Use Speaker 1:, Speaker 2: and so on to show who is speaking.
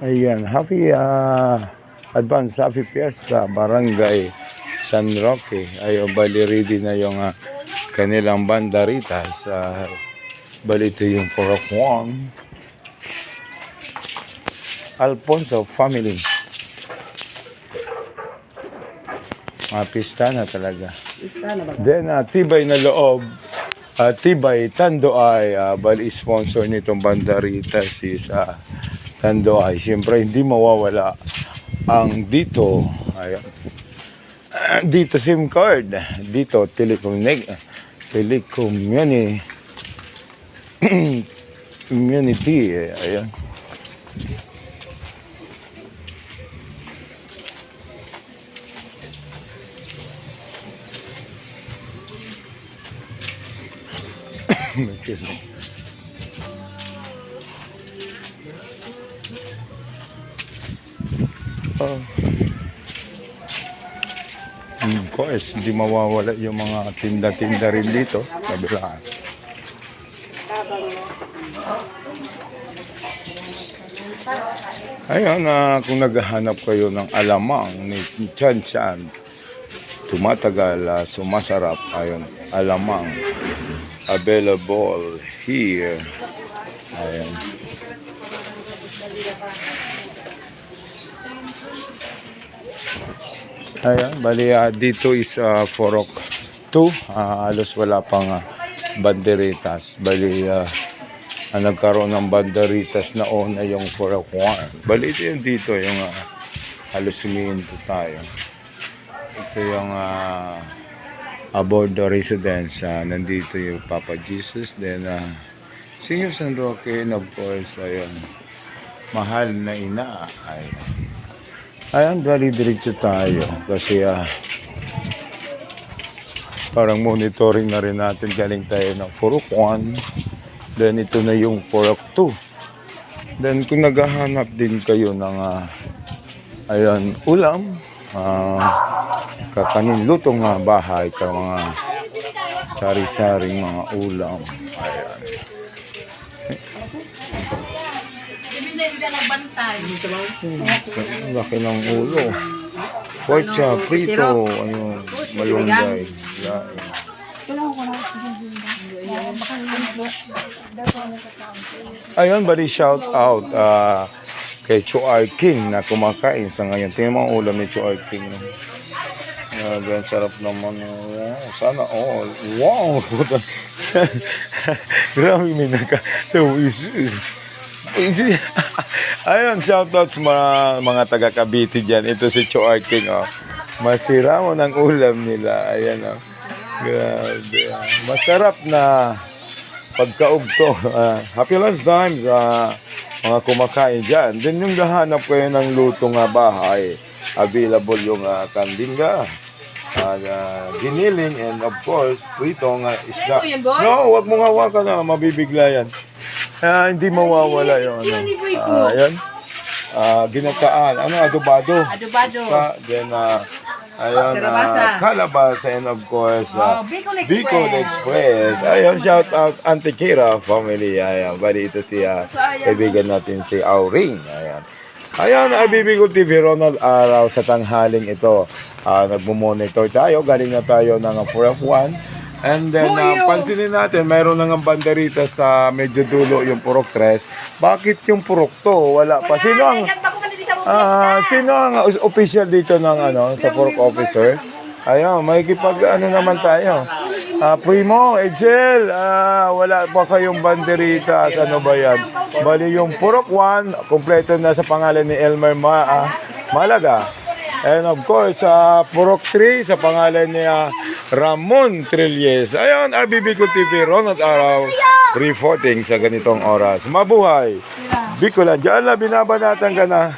Speaker 1: Ayan, happy Fiesta, Barangay San Roque. Ayun, bali ready na yung kanilang banderitas. Bali ito yung Porokwang Alfonso family. Pista na talaga. Then, tibay na loob. Tibay, Tandoay. Bali sponsor nitong banderitas is Tandoay. Siyempre, hindi mawawala ang dito. Ayan. Dito SIM card. Dito community. Ayan. Excuse me. Of course, hindi mawawala yung mga tinda-tinda rin dito. Kabilaan. Ayun, kung naghahanap kayo ng alamang ni Chan Chan, tumatagal, sumasarap, ayun, alamang available here. Ayun. Ayan, bali dito is Forok 2. Halos wala pang banderitas. Bali nagkaroon ng banderitas na una yung Forok 1. Bali ito yung dito yung halos sumihinto tayo. Ito yung aboard the residence. Nandito yung Papa Jesus. Then Senior San Roque, and of course ayun, mahal na ina. Ayan, diretso tayo kasi parang monitoring na rin natin. Galing tayo ng Forok 1, then ito na yung Forok 2. Then kung naghahanap din kayo ng ayan, ulam, kakanin lutong bahay, ka mga sari-saring mga ulam. Ayan. Laki ng ulo. Pork chop, prito, ano, malunggay. Ayun, bali shout out kay Chuar King na kumakain sa ngayon. Tingnan mo ang ulam ni Chuar King. Ganyan sarap naman. Sana all. Wow! Grabe minaka. So, ayun, shoutout sa mga taga Cavite dyan. Ito si Chuar King. Masira mo ng ulam nila. Ayan. Grabe. Masarap na pagkaugto. Happy lunch time sa mga kumakain dyan. Then yung gahanap kayo ng lutong bahay, available yung kandinga, giniling, and of course pritong isda. No, wag mo hawakan na, mabibigla yan. Hindi mawawala yung ayan, ginataan, adobado. Then ayun, kalabasa, and of course Bicol Express. Ayun, shout out Auntie Kira family. Ayan, bali ito si kaibigan natin si Auring. Ayan, RBBicol TV, Ronald Araw sa tanghaling ito. Nagmo-monitor tayo, galing na tayo ng Forok 1. And then, pansinin natin, mayroon nang banderitas na medyo dulo yung Forok 3. Bakit yung Forok 2? Wala pa. Sino ang official dito ng sa Forok officer? Ayun, may naman tayo. Primo, Ejel, wala pa kayong banderitas. Ano ba yan? Bali yung Forok 1, kompleto na sa pangalan ni Elmer Malaga. And of course, Forok 3 sa pangalan ni Ramon Trilles. Ayun, RBBicol TV, Ronald Araw, reporting sa ganitong oras. Mabuhay! Bicolan, dyan na, binabanatan ka na.